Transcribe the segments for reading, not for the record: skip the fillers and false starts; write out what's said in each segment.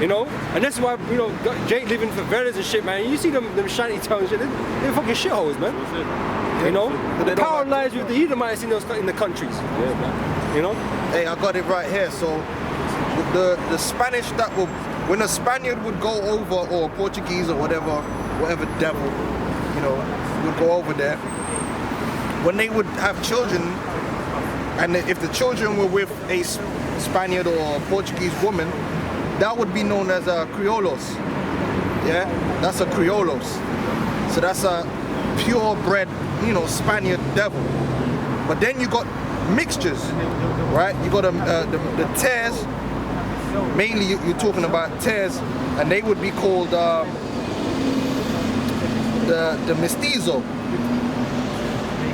You know? And that's why, you know, Jake living for favelas and shit, man. You see them shanty towns and shit, they're fucking shitholes, man. You know? The power lies with the Edomites in the countries. Yeah, man. You know? Hey, I got it right here. So the Spanish that will, when a Spaniard would go over, or Portuguese or whatever devil, you know, would go over there, when they would have children, and if the children were with a Spaniard or a Portuguese woman, that would be known as a criollos. Yeah, that's a criollos. So that's a purebred, you know, Spaniard devil. But then you got mixtures, right? You got the tares. Mainly you're talking about tares, and they would be called the mestizo.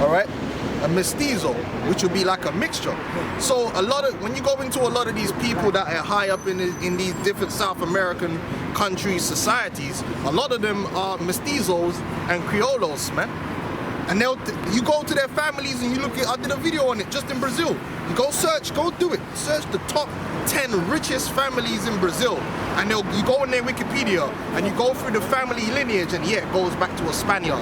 All right, a mestizo, which would be like a mixture. So when you go into a lot of these people that are high up in these different South American countries, societies, a lot of them are mestizos and criollos, man. And you go to their families and you look at, I did a video on it just in Brazil. You go do it. Search the top 10 richest families in Brazil. And you go on their Wikipedia and you go through the family lineage, and yeah, it goes back to a Spaniard.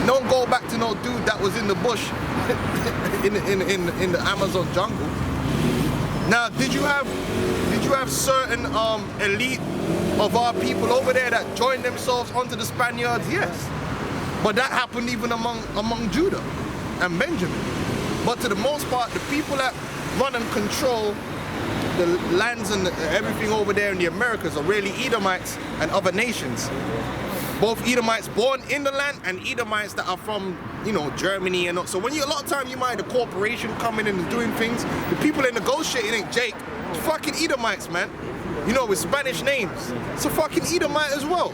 Don't go back to no dude that was in the bush in the Amazon jungle. Now, did you have certain elite of our people over there that joined themselves onto the Spaniards? Yes. But that happened even among Judah and Benjamin. But to the most part, the people that run and control the lands and everything over there in the Americas are really Edomites and other nations. Both Edomites born in the land and Edomites that are from, you know, Germany and all. So when a lot of time you might have a corporation coming in and doing things, the people that negotiating ain't Jake, fucking Edomites, man. You know, with Spanish names. It's a fucking Edomite as well.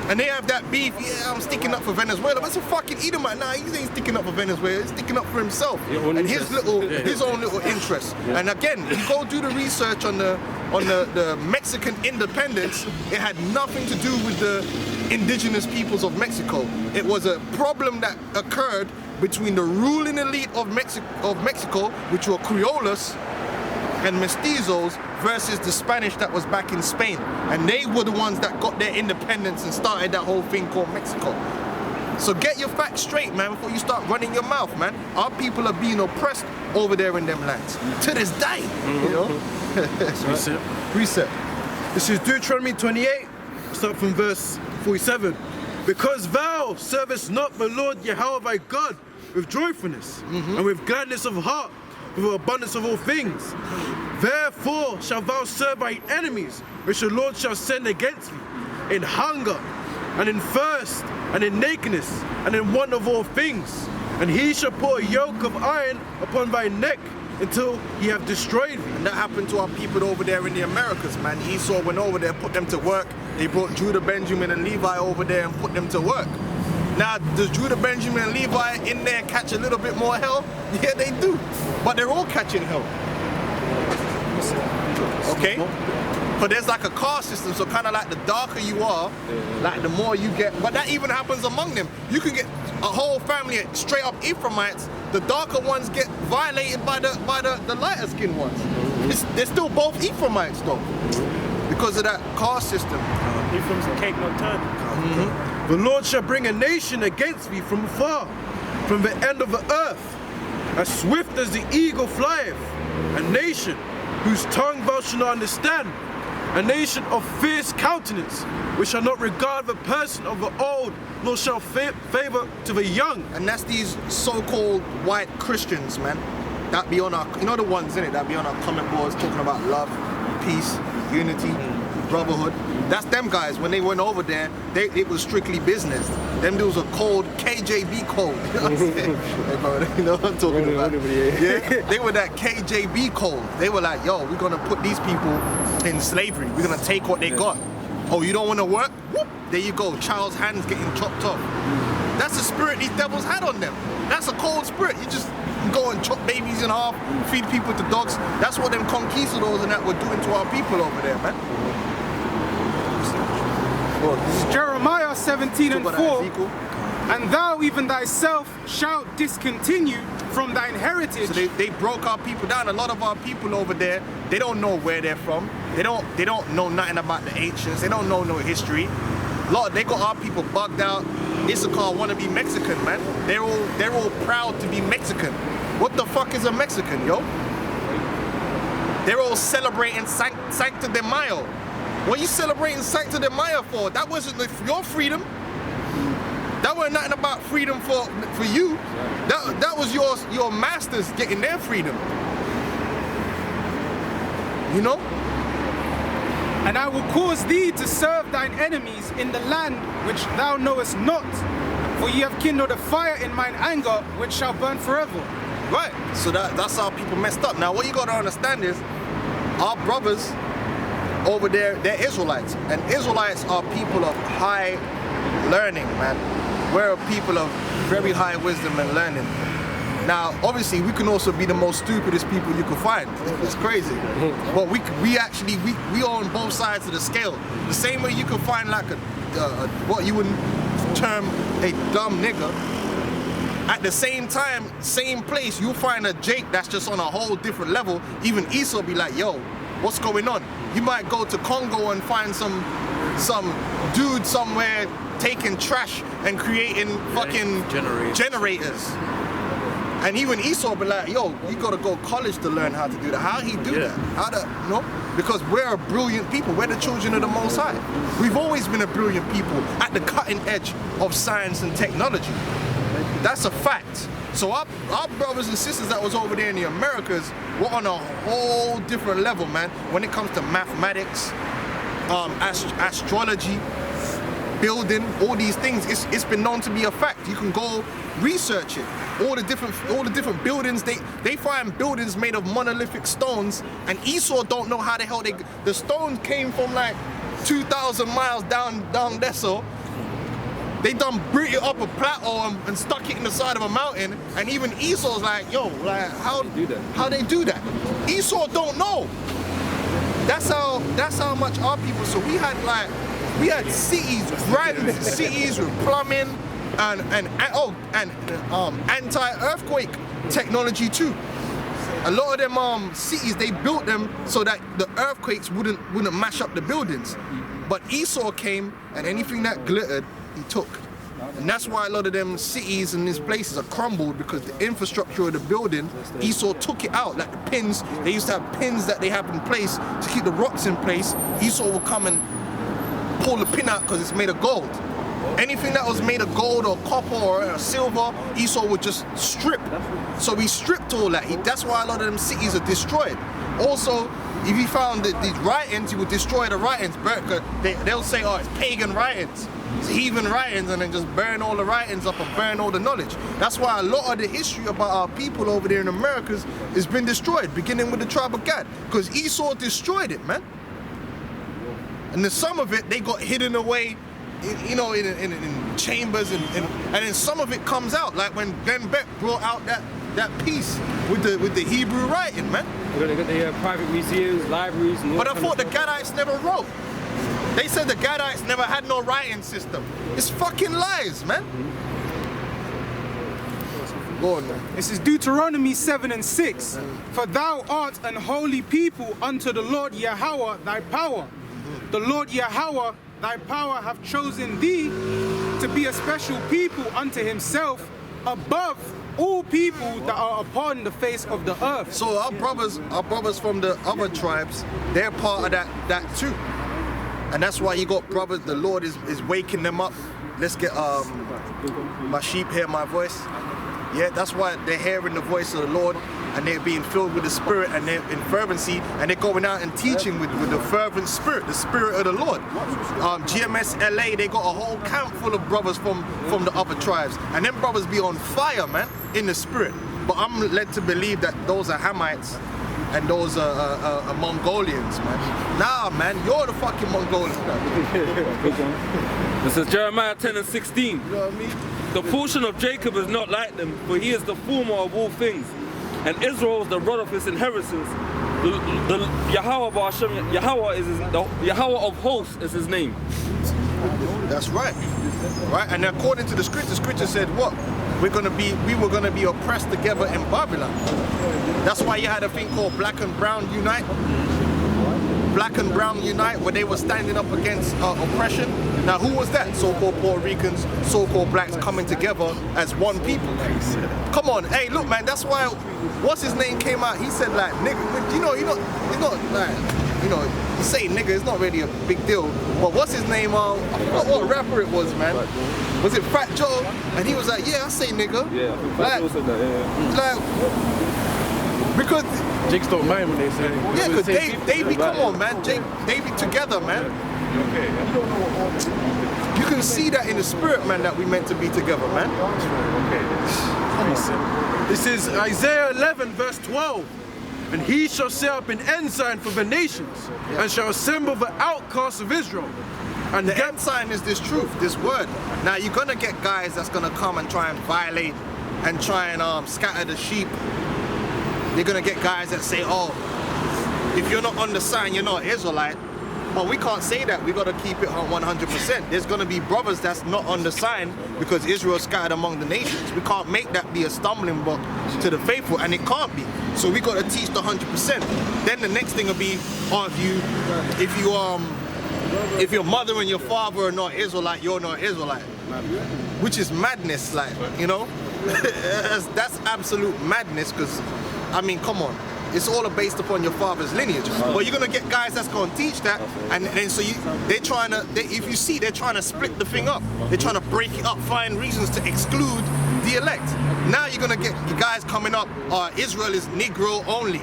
And they have that beef, yeah, I'm sticking up for Venezuela, but it's a fucking Edomite. Nah, he ain't sticking up for Venezuela, he's sticking up for himself and his own little interests. Yeah. And again, you go do the research on the Mexican independence, it had nothing to do with the indigenous peoples of Mexico. It was a problem that occurred between the ruling elite of Mexico, which were criollos and mestizos, versus the Spanish that was back in Spain. And they were the ones that got their independence and started that whole thing called Mexico. So get your facts straight, man, before you start running your mouth, man. Our people are being oppressed over there in them lands. To this day, you know? Precept. This is Deuteronomy 28, start from verse 47. Because thou servest not the Lord Yahweh thy God with joyfulness and with gladness of heart, with abundance of all things. Therefore shalt thou serve thy enemies, which the Lord shall send against thee, in hunger, and in thirst, and in nakedness, and in want of all things. And he shall put a yoke of iron upon thy neck, until he have destroyed thee. And that happened to our people over there in the Americas, man. Esau went over there, put them to work. They brought Judah, Benjamin, and Levi over there and put them to work. Now, does Judah, Benjamin, and Levi in there catch a little bit more hell? Yeah, they do. But they're all catching hell. Okay? But there's like a caste system, so kind of like the darker you are, like the more you get. But that even happens among them. You can get a whole family of straight up Ephraimites. The darker ones get violated by the lighter skinned ones. They're still both Ephraimites though, because of that caste system. Ephraim's a cake not turned. The Lord shall bring a nation against thee from afar, from the end of the earth, as swift as the eagle flieth, a nation whose tongue thou shalt not understand, a nation of fierce countenance, which shall not regard the person of the old, nor shall favor to the young. And that's these so-called white Christians, man, that be on our, you know the ones in it, that be on our comment boards talking about love, peace, unity, brotherhood. That's them guys. When they went over there, it was strictly business. Them dudes are called KJB code. You know what I'm saying? Hey, bro, you know what I'm talking about? Yeah, they were that KJB code. They were like, yo, we're gonna put these people in slavery. We're gonna take what they got. Oh, you don't wanna work? Whoop, there you go. Child's hands getting chopped off. That's the spirit these devils had on them. That's a cold spirit. You just go and chop babies in half, feed people to dogs. That's what them conquistadors and that were doing to our people over there, man. Jeremiah 17:4. And thou even thyself shalt discontinue from thine heritage. So they broke our people down. A lot of our people over there, they don't know where they're from. They don't know nothing about the ancients. They don't know no history. Lord, they got our people bugged out. Issachar want to be Mexican, man. They're all proud to be Mexican. What the fuck is a Mexican, yo? They're all celebrating Sancta de Mayo. What are you celebrating Sancta de Mayo for? That wasn't your freedom. That wasn't nothing about freedom for you. That was your masters getting their freedom. You know? And I will cause thee to serve thine enemies in the land which thou knowest not. For ye have kindled a fire in mine anger, which shall burn forever. Right, so that's how people messed up. Now what you gotta understand is, our brothers over there, they're Israelites. And Israelites are people of high learning, man. We're a people of very high wisdom and learning. Now, obviously, we can also be the most stupidest people you can find. It's crazy. But we actually are on both sides of the scale. The same way you can find like what you would term a dumb nigger. At the same time, same place, you'll find a Jake that's just on a whole different level. Even Esau be like, yo, what's going on? You might go to Congo and find some dude somewhere taking trash and creating fucking generators. And even Esau be like, yo, you gotta go to college to learn how to do that. How he do that? How to, you know? Because we're a brilliant people. We're the children of the Most High. We've always been a brilliant people at the cutting edge of science and technology. That's a fact. So our brothers and sisters that was over there in the Americas were on a whole different level, man. When it comes to mathematics, astrology, building, all these things, it's been known to be a fact. You can go research it. All the different buildings, they find buildings made of monolithic stones, and Esau don't know how the hell the stones came from like 2,000 miles down there. So they done brought it up a plateau and stuck it in the side of a mountain, and even Esau's like, yo, like how they do that? Esau don't know. That's how much our people. So we had cities, grand cities with plumbing and anti-earthquake technology too. A lot of them cities, they built them so that the earthquakes wouldn't mash up the buildings. But Esau came, and anything that glittered, he took. And that's why a lot of them cities and these places are crumbled, because the infrastructure of the building, Esau took it out. Like the pins, they used to have pins that they have in place to keep the rocks in place. Esau will come and pull the pin out because it's made of gold. Anything that was made of gold or copper or silver, Esau would just strip. So he stripped all that. That's why a lot of them cities are destroyed. Also, if he found these writings, he would destroy the writings. They'll say, oh, it's pagan writings, it's heathen writings, and then just burn all the writings up and burn all the knowledge. That's why a lot of the history about our people over there in Americas has been destroyed, beginning with the tribe of Gad, because Esau destroyed it, man. And then some of it, they got hidden away, you know, in chambers, and then some of it comes out, like when Glenn Beck brought out that piece with the Hebrew writing, man. They got the private museums, libraries, and all. But I thought the Gadites never wrote. They said the Gadites never had no writing system. It's fucking lies, man. Go on, man. This is Deuteronomy 7:6. For thou art an holy people unto the Lord Yahweh thy power. The Lord Yahweh thy power hath chosen thee to be a special people unto himself, above all people that are upon the face of the earth. So our brothers from the other tribes, they're part of that too. And that's why you got brothers, the Lord is waking them up. Let's get my sheep hear my voice. Yeah, that's why they're hearing the voice of the Lord, and they're being filled with the Spirit, and they're in fervency, and they're going out and teaching with the fervent Spirit, the Spirit of the Lord. GMSLA, they got a whole camp full of brothers from the other tribes, and them brothers be on fire, man, in the Spirit. But I'm led to believe that those are Hamites and those are Mongolians, man. Nah, man, you're the fucking Mongolian. This is Jeremiah 10:16. You know what I mean? The portion of Jacob is not like them, for he is the former of all things, and Israel is the rod of his inheritance. The Yahweh Ba'ashem, Yahweh is the Yahweh of hosts is his name. That's right. Right? And according to the scripture said what? We were gonna be oppressed together in Babylon. That's why you had a thing called black and brown unite. black and brown unite, where they were standing up against oppression. Now, who was that? So-called Puerto Ricans, so-called blacks coming together as one people. Come on, hey, look, man, that's why, what's his name came out, he said, like, nigga, you know, he's not like, you know, you say nigga, it's not really a big deal. But what's his name? I forgot what rapper it was, man. Was it Fat Joe? And he was like, yeah, I say nigga. Yeah, I think Fat Joe said that, Like, because Jakes don't mind when they say. yeah, because they be, come on, man. They be together, man. You can see that in the spirit, man, that we meant to be together, man. This is Isaiah 11 verse 12. And he shall set up an ensign for the nations, and shall assemble the outcasts of Israel. And the ensign is this truth, this word. Now you're gonna get guys that's gonna come and try and violate and try and scatter the sheep. You're gonna get guys that say, oh, if you're not on the sign, you're not Israelite. But we can't say that. We gotta keep it on 100%. There's gonna be brothers that's not on the sign because Israel is scattered among the nations. We can't make that be a stumbling block to the faithful, and it can't be. So we gotta teach the 100%. Then the next thing will be, oh, if your mother and your father are not Israelite, you're not Israelite. Which is madness, like, you know? that's absolute madness, because, I mean, come on. It's all based upon your father's lineage. But you're gonna get guys that's gonna teach that, and then so they're trying to, if you see, they're trying to split the thing up. They're trying to break it up, find reasons to exclude the elect. Now you're gonna get the guys coming up, Israel is Negro only.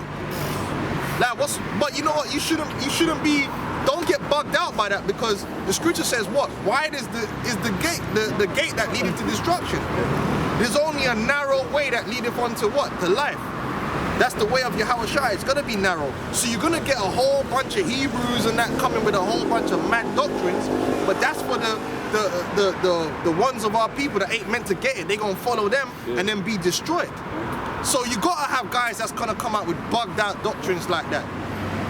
Like, but you know what, you shouldn't be, don't get bugged out by that, because the scripture says what? Wide is the gate, the gate that leadeth to destruction. There's only a narrow way that leadeth unto what? To life. That's the way of Yahushua. It's gonna be narrow. So you're gonna get a whole bunch of Hebrews and that coming with a whole bunch of mad doctrines, but that's for the ones of our people that ain't meant to get it. They gonna follow them and then be destroyed. So you gotta have guys that's gonna come out with bugged out doctrines like that.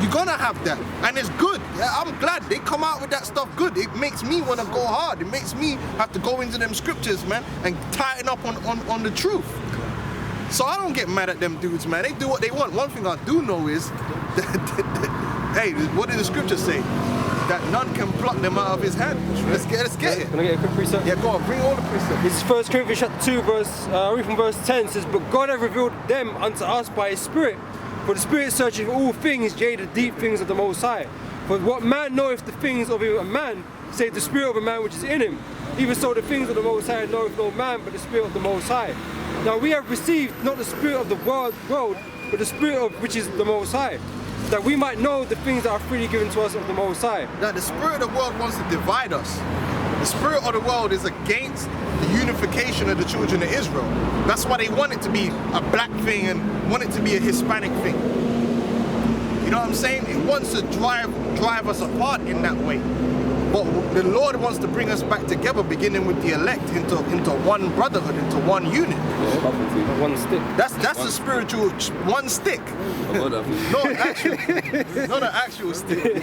You're gonna have that, and it's good. Yeah, I'm glad they come out with that stuff good. It makes me want to go hard. It makes me have to go into them scriptures, man, and tighten up on the truth. So I don't get mad at them dudes, man. They do what they want. One thing I do know is, hey, what did the scripture say? That none can pluck them out of his hand. Let's get it. Can I get a quick precept? Yeah, go on, bring all the precepts. This is 1 Corinthians chapter 2, read from verse 10, says, but God hath revealed them unto us by his Spirit. For the Spirit searcheth all things, yea, the deep things of the Most High. For what man knoweth the things of a man, save the Spirit of a man which is in him? Even so the things of the Most High knoweth no man, but the Spirit of the Most High. Now we have received not the spirit of the world, but the Spirit of which is the Most High, that we might know the things that are freely given to us of the Most High. Now the spirit of the world wants to divide us. The spirit of the world is against the unification of the children of Israel. That's why they want it to be a black thing and want it to be a Hispanic thing. You know what I'm saying? It wants to drive us apart in that way. But the Lord wants to bring us back together, beginning with the elect, into one brotherhood, into one unit. One stick. That's the spiritual one stick. Not an actual stick.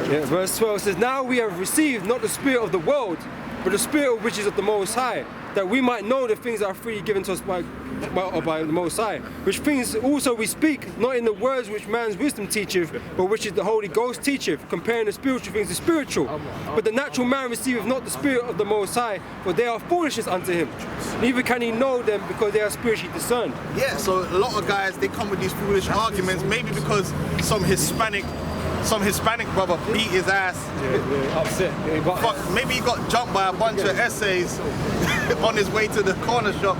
Yeah, verse 12 says, now we have received not the spirit of the world, but the Spirit which is of the Most High, that we might know the things that are freely given to us by the Most High, which things also we speak, not in the words which man's wisdom teacheth, but which is the Holy Ghost teacheth, comparing the spiritual things to spiritual. But the natural man receiveth not the Spirit of the Most High, for they are foolishness unto him. Neither can he know them, because they are spiritually discerned. Yeah, so a lot of guys, they come with these foolish arguments, maybe because some Hispanic brother beat his ass. Upset. Maybe he got jumped by a bunch of essays on his way to the corner shop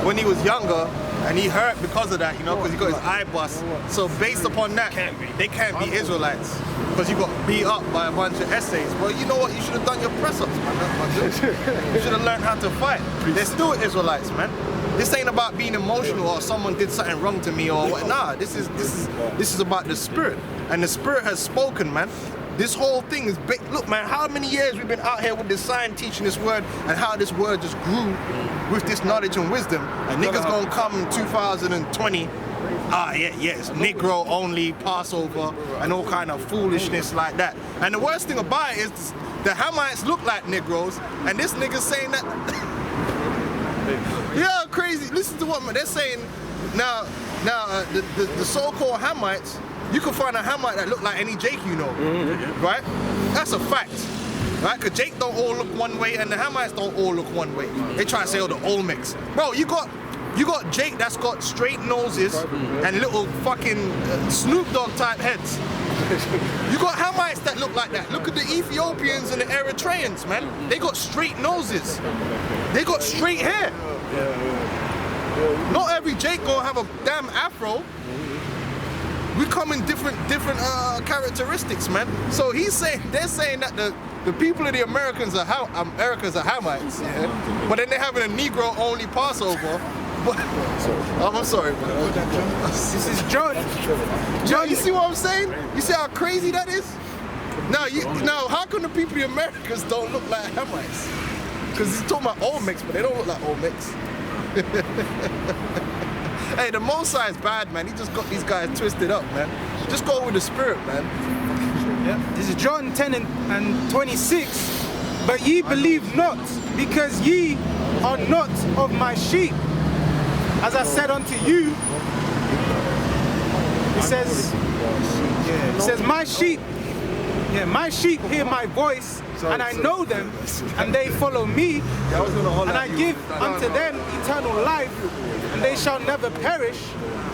when he was younger, and he hurt because of that, you know, because he got his eye bust. So based upon that, they can't be Israelites, because you got beat up by a bunch of essays. Well, you know what? You should have done your press-ups, man. You should have learned how to fight. They're still Israelites, man. This ain't about being emotional or someone did something wrong to me or what. Nah, this is about the Spirit, and the Spirit has spoken, man. This whole thing is big. Look, man, how many years we've been out here with this sign teaching this word, and how this word just grew with this knowledge and wisdom. And niggas gonna come in 2020. It's Negro only, Passover, and all kind of foolishness like that. And the worst thing about it is the Hamites look like Negroes, and this nigga's saying that. Yeah, crazy. Listen to what they're saying now. The so-called Hamites, you can find a Hamite that look like any Jake you know, right? That's a fact, right? Because Jake don't all look one way and the Hamites don't all look one way. They try to say, oh, the Olmecs. Bro, you got Jake that's got straight noses and little fucking Snoop Dogg type heads. You got Hamites that look like that. Look at the Ethiopians and the Eritreans, man. They got straight noses. They got straight hair. Not every Jake gonna have a damn afro. We come in different characteristics, man. So they're saying that the people of the Americans are Hamites, yeah? But then they're having a Negro-only Passover. But, I'm sorry, man. This is John. John, you see what I'm saying? You see how crazy that is? Now, how come the people of the Americas don't look like Hamites? Because he's talking about Olmecs, but they don't look like Olmecs. Hey, the Mosai is bad, man. He just got these guys twisted up, man. Just go with the spirit, man. Yeah. This is John 10 and 26. But ye believe not, because ye are not of my sheep. As I said unto you, he says, my sheep hear my voice, and I know them, and they follow me, and I give unto them eternal life, and they shall never perish,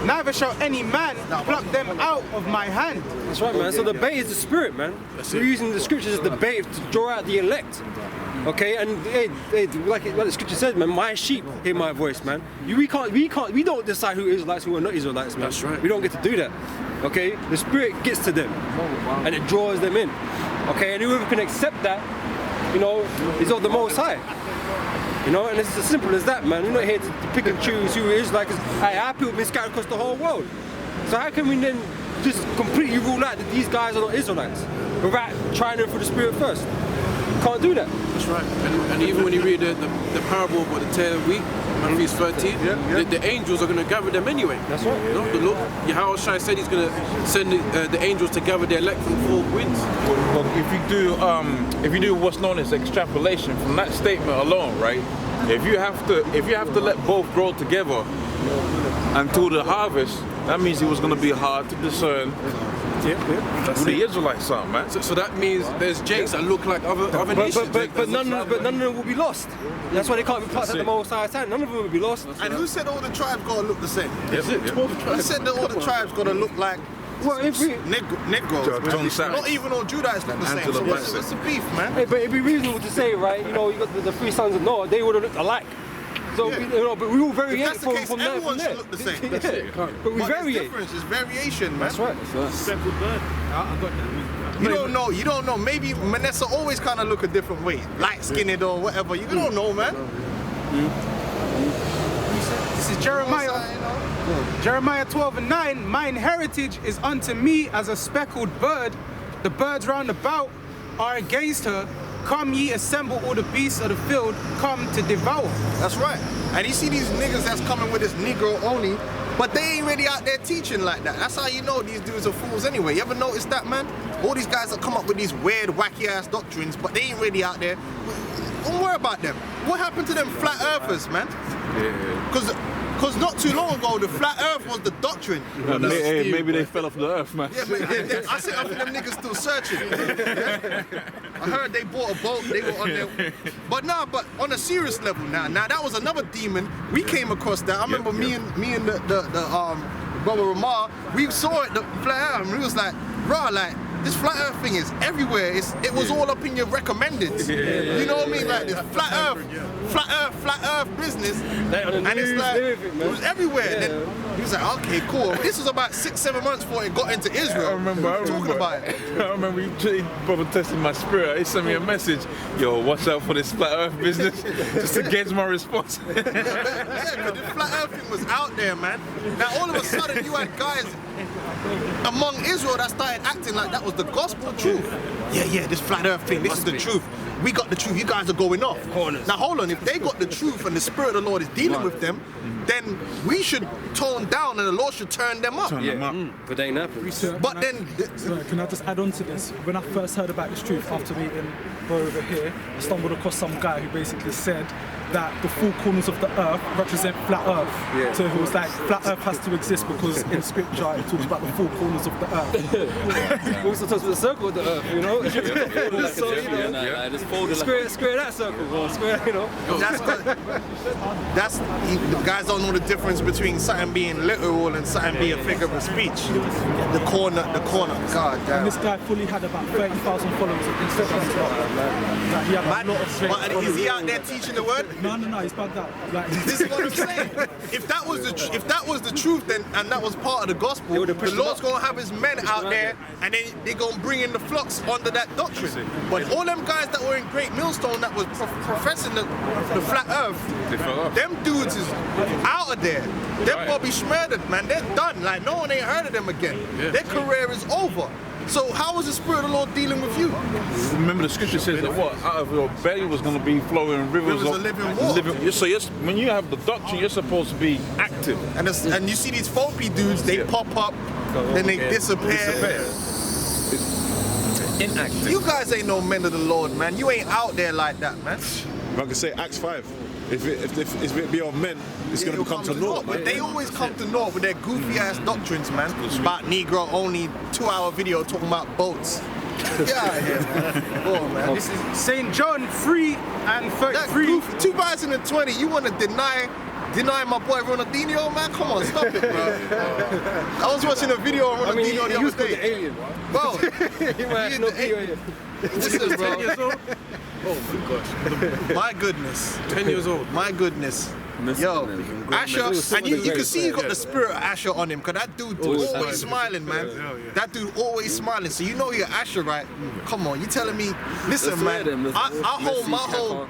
neither shall any man pluck them out of my hand. That's right, man. So the bait is the spirit, man. We're using the scriptures as the bait to draw out the elect. Okay, and like the scripture says, man, my sheep hear my voice, man. We don't decide who Israelites, who are not Israelites, man. That's right. We don't get to do that. Okay, the spirit gets to them, and it draws them in. Okay, and whoever can accept that, you know, is of the Most High. You know, and it's as simple as that, man. We're not here to pick and choose who is like. Our people have been scattered across the whole world. So how can we then just completely rule out that these guys are not Israelites without trying them through the spirit first? Can't do that. That's right. And even when you read the parable about the tail of wheat, Matthew 13, the angels are going to gather them anyway. That's right. You know, the Lord, Yahweh Shai said he's going to send the angels to gather the elect from four winds. Well, if you do what's known as extrapolation from that statement alone, right? If you have to let both grow together until the harvest, that means it was going to be hard to discern who the Israelites are, man. So that means there's Jakes that look like other nations. But none of them will be lost. That's why they can't be plucked at the Most High's hand. None of them will be lost. And who said all the tribes gotta look the same? That's it. Who said that all the tribes gotta look like Well, if we, Negroes? John Savage. Not even all Judites look the same. Angela So what's Bassett. the beef, man? hey, but it'd be reasonable to say, right? You know, you got the three sons of Noah. They would have looked alike. So Yeah. you know, but we all If variate that's the case, from there. everyone From should there. look the same. Yeah. That's it. But we But there's variate. difference, it's variation, man. That's right. Speckled bird. I got that. You don't know. Maybe Manessa always kind of look a different way. Light-skinned or whatever. You don't know, man. This is Jeremiah. Jeremiah 12 and 9. Mine heritage is unto me as a speckled bird. The birds round about are against her. Come ye, assemble all the beasts of the field, come to devour. That's right. And you see these niggas that's coming with this Negro only, but they ain't really out there teaching like that. That's how you know these dudes are fools anyway. You ever notice that, man? All these guys that come up with these weird, wacky ass doctrines, but they ain't really out there. Don't worry about them. What happened to them flat earthers, man? Because not too long ago, the flat earth was the doctrine. Maybe they fell off the earth, man. Yeah, but I think them niggas still searching. Yeah? I heard they bought a boat, they were on there. But on a serious level now that was another demon. We came across that. I remember me and the brother Ramar, we saw it, the flat earth, and we was like, bro, like, this flat earth thing is everywhere. It was all up in your recommended. You know what I mean? Like this flat earth business. And it's like, it was everywhere. And then he was like, okay, cool. This was about 6-7 months before it got into Israel. I remember. Talking about it. I remember he brother testing my spirit. He sent me a message. Yo, watch out for this flat earth business. Just to gauge my response. Yeah, because the flat earth thing was out there, man. Now all of a sudden you had guys among Israel that started acting like that was the gospel truth. Yeah, this flat earth thing, this is the truth. We got the truth, you guys are going off. Now hold on, if they got the truth and the Spirit of the Lord is dealing with them, then we should tone down and the Lord should turn them up. But they ain't happening. But then, Sorry, can I just add on to this? When I first heard about this truth after meeting Bo over here, I stumbled across some guy who basically said that the four corners of the earth represent flat earth. Yeah. So it was like flat earth has to exist because in scripture it talks about the four corners of the earth. Also talks about the circle of the earth, you know? So, you know, square that circle, bro. Square, you know? That's the guys don't know the difference between something being literal and something being a figure of speech. The corner, God And damn. this guy fully had about 30,000 followers on Instagram. Like, he had a lot of But is he out there teaching the word? No, he's bugged out. Like, This is what I'm saying. If that was the truth, then and that was part of the gospel, the Lord's gonna have his men out there, and then they're gonna bring in the flocks under that doctrine. But all them guys that were in Great Millstone that was professing the flat earth, them dudes is out of there. They're Bobby Schmurdered, man. They're done. Like no one ain't heard of them again. Their career is over. So how was the Spirit of the Lord dealing with you? Remember the scripture says that what? Out of your belly was going to be flowing rivers of living water. So yes, when you have the doctrine, you're supposed to be active. And you see these folky dudes, they pop up, then they disappear. Inactive. You guys ain't no men of the Lord, man. You ain't out there like that, man. Like I say, Acts 5. If it be on men, it's going to come to naught. But they always come to naught with their goofy ass doctrines, man. About Negro only 2-hour video talking about boats. Get out of here, man. Go on, man. This is St. John 3 and 33. 2020, you want to deny my boy Ronaldinho, man? Come on, stop it, bro. I was watching a video of Ronaldinho the he was other called the day. alien, Bro, he might have no video. listen, bro. 10 years old? Oh my gosh. My goodness. 10 years old. My goodness. Yo, Asher, and you can see he got the spirit of Asher on him, because that dude always smiling, man. That dude always smiling. So you know you're Asher, right? Come on, you telling me, listen, man, I hold my whole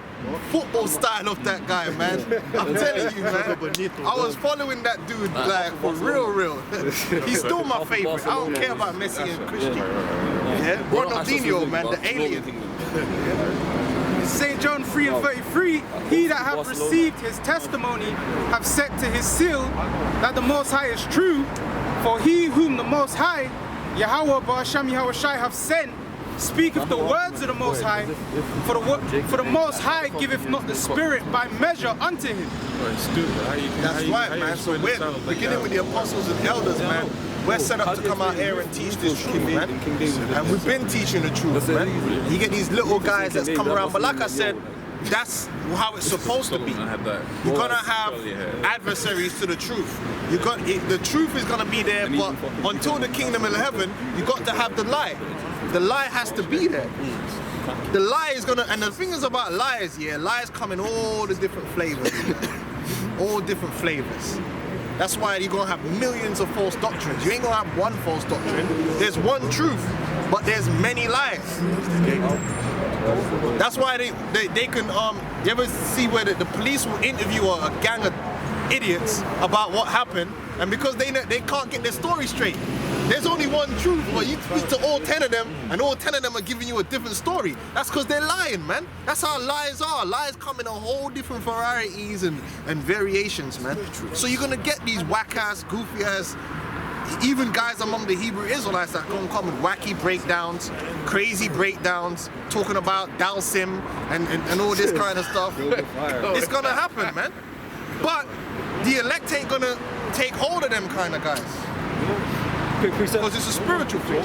football style of that guy, man. I'm telling you, man. I was following that dude, like, for real. He's still my favorite. I don't care about Messi and Christian. Yeah, Ronaldinho, man, the alien. St. John 3 and 33, he that hath received his testimony have set to his seal that the Most High is true, for he whom the Most High, Yahweh Ba'asham Yahushai, have sent, speaketh the words of the Most High, for the Most High giveth not the Spirit by measure unto him. That's right, man. So we're beginning with the apostles and elders, man. We're set up to come out here and teach this truth, man. And we've been teaching the truth, man. You get these little guys that's come around, but like I said, that's how it's supposed to be. You're gonna have adversaries to the truth. The truth is gonna be there, but until the kingdom of heaven, you got to have the lie. The lie has to be there. The lie is gonna, and the thing is about lies, lies come in all the different flavors. All different flavors. That's why you're gonna have millions of false doctrines. You ain't gonna have one false doctrine. There's one truth, but there's many lies. That's why they can you ever see where the police will interview a gang of idiots about what happened, and because they can't get their story straight. There's only one truth, but you speak to all 10 of them, and all 10 of them are giving you a different story. That's because they're lying, man. That's how lies are. Lies come in a whole different varieties and variations, man. So you're gonna get these whack-ass, goofy-ass, even guys among the Hebrew Israelites that gonna come with wacky breakdowns, crazy breakdowns, talking about Dalsim and all this kind of stuff. It's gonna happen, man. But the elect ain't gonna take hold of them kind of guys. Because it's a spiritual thing.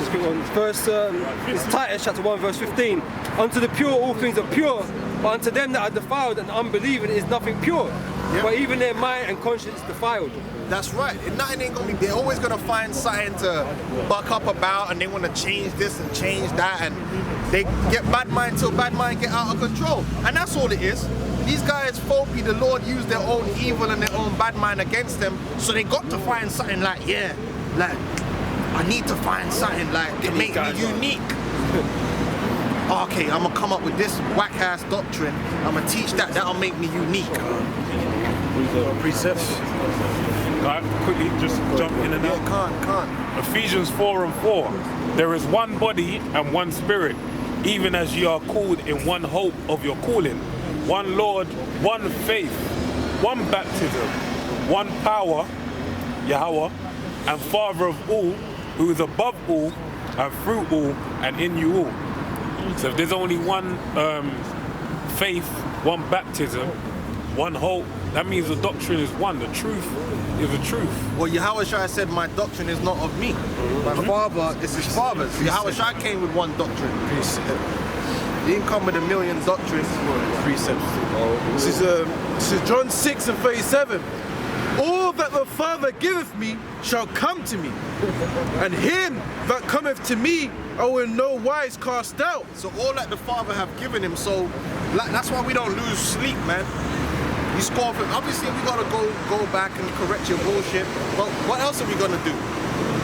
It's Titus chapter 1 verse 15. Unto the pure all things are pure, but unto them that are defiled and unbelieving is nothing pure. Yep. But even their mind and conscience defiled. That's right. And nothing ain't gonna be. They're always gonna find something to buck up about, and they want to change this and change that, and they get bad mind till bad mind get out of control. And that's all it is. These guys, folky, the Lord used their own evil and their own bad mind against them, so they got to find something like, I need to find something like to make me unique. Okay, I'm gonna come up with this whack-ass doctrine. I'm gonna teach that. That'll make me unique. Precepts. Right, quickly, just jump in and out. Can't. Ephesians 4 and 4. There is one body and one spirit, even as you are called in one hope of your calling, one Lord, one faith, one baptism, one power, Yahweh, and Father of all, who is above all, and through all, and in you all. So if there's only one faith, one baptism, one hope. That means the doctrine is one. The truth is the truth. Well, Yahushua said, my doctrine is not of me. My father is his father's. Yahushua came with one doctrine. He didn't come with a million doctrines. Precepts. This is John 6:37. All that the Father giveth me shall come to me, and him that cometh to me I will in no wise cast out. So all that the Father have given him, so that's why we don't lose sleep, man. You score for, obviously we gotta go back and correct your bullshit, but what else are we gonna do?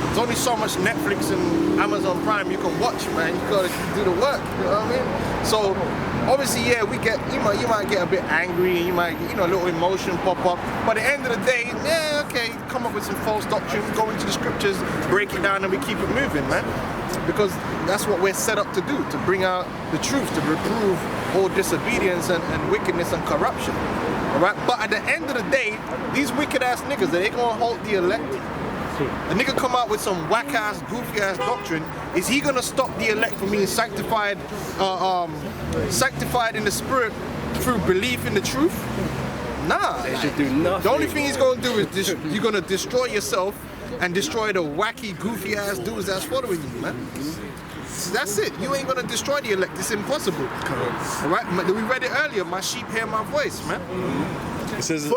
There's only so much Netflix and Amazon Prime you can watch, man. You gotta do the work, you know what I mean? So obviously, yeah, you might get a bit angry, you might get, a little emotion pop up, but at the end of the day, yeah, okay, come up with some false doctrine, go into the scriptures, break it down, and we keep it moving, man. Because that's what we're set up to do, to bring out the truth, to reprove all disobedience and wickedness and corruption. All right, but at the end of the day, these wicked ass niggas, they ain't gonna halt the elect. A nigga come out with some whack ass, goofy ass doctrine. Is he gonna stop the elect from being sanctified, sanctified in the spirit through belief in the truth? Nah. They should do nothing. The only thing he's gonna do is you're gonna destroy yourself and destroy the wacky, goofy ass dudes that's following you, man. That's it. You ain't gonna destroy the elect. It's impossible. All right. We read it earlier. My sheep hear my voice, man. It says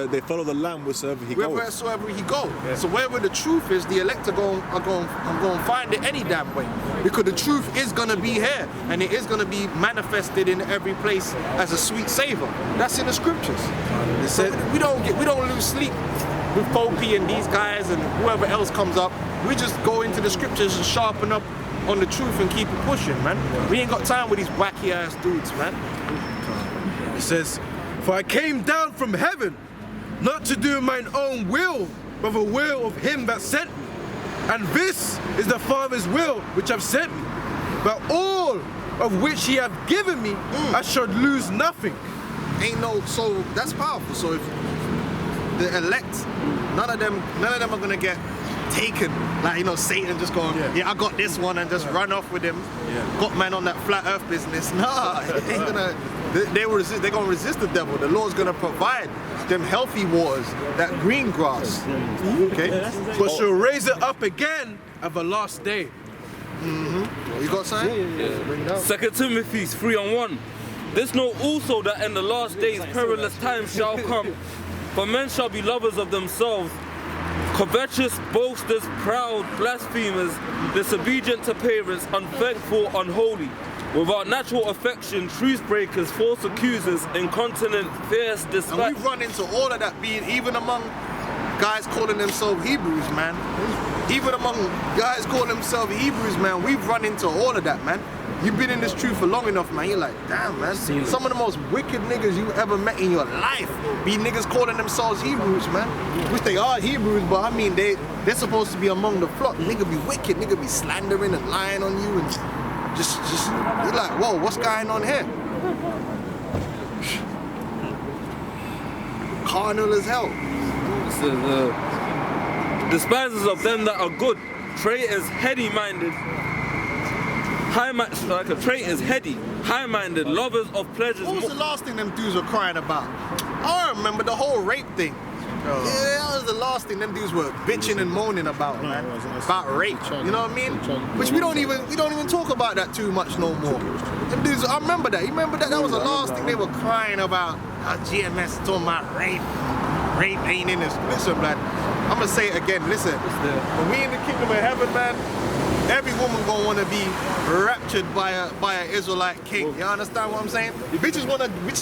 they follow the Lamb wheresoever he goes. Wheresoever he goes. Yeah. So wherever the truth is, the elect are going to find it any damn way, because the truth is going to be here, and it is going to be manifested in every place as a sweet savor. That's in the scriptures. So we don't lose sleep with Fopi and these guys and whoever else comes up. We just go into the scriptures and sharpen up on the truth and keep it pushing, man. We ain't got time with these wacky ass dudes, man. It says, for I came down from heaven, not to do mine own will, but the will of him that sent me. And this is the Father's will which have sent me. But all of which he hath given me, I should lose nothing. So that's powerful. So if the elect, none of them are gonna get taken. Like, Satan just going, yeah, I got this one, and just run off with him. Yeah. Got man on that flat earth business. Nah, it ain't gonna. They're gonna resist the devil. The Lord's gonna provide them healthy waters, that green grass. Okay, but she'll raise it up again at the last day. You got something? Yeah. 2 Timothy 3:1. This know also that in the last days perilous times shall come, for men shall be lovers of themselves, covetous, boasters, proud, blasphemers, disobedient to parents, unthankful, unholy, without natural affection, truth breakers, false accusers, incontinent, fierce, despite. And we've run into all of that, being even among guys calling themselves Hebrews, man. Even among guys calling themselves Hebrews, man, we've run into all of that, man. You've been in this truth for long enough, man. You're like, damn, man. Some of the most wicked niggas you ever met in your life be niggas calling themselves Hebrews, man. Which they are Hebrews, but I mean, they're supposed to be among the flock. Nigga be wicked, nigga be slandering and lying on you, and just you're like, whoa, what's going on here? Carnal as hell. It says, despisers of them that are good, traitors, heady-minded, high-minded, lovers of pleasures. What was the last thing them dudes were crying about? I remember the whole rape thing. Yeah, that was the last thing them dudes were bitching and moaning about, man. About rape, you know what I mean? Which we don't even talk about that too much no more. Them dudes, I remember that. You remember that? That was the last thing they were crying about. GMS talking about rape. Rape ain't in this. Listen, man. I'm gonna say it again. Listen, when we in the kingdom of heaven, man, every woman gonna wanna be raptured by an Israelite king. You understand what I'm saying? Bitches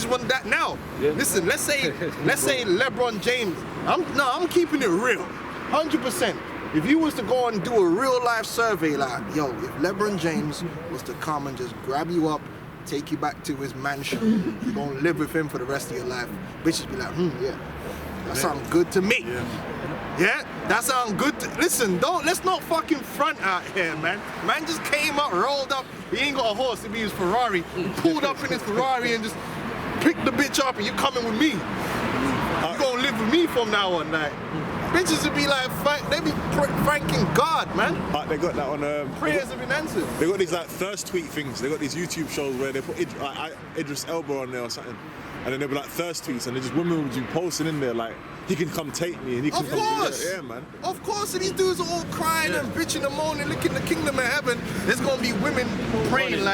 want that now. Yeah. Listen, let's say LeBron James. I'm keeping it real, 100%. If you was to go and do a real life survey, like, yo, if LeBron James was to come and just grab you up, take you back to his mansion, you're gonna live with him for the rest of your life, bitches be like, yeah, that sounds good to me. Yeah, that sounds good. Listen, let's not fucking front out here, man. Man just came up, rolled up. He ain't got a horse, it'd be his Ferrari. He pulled up in his Ferrari and just picked the bitch up, and you coming with me. You gonna live with me from now on, like. Bitches would be like, they be thanking God, man. They got that on. Prayers have been answered. They got these like thirst tweet things. They got these YouTube shows where they put Idris Elba on there or something. and then they'll be like thirst tweets, and then just women would be posting in there like, he can come take me, and he can Of come course. Yeah, man. Of course, and these dudes are all crying and bitching and moaning, looking the kingdom of heaven. There's gonna be women praying like.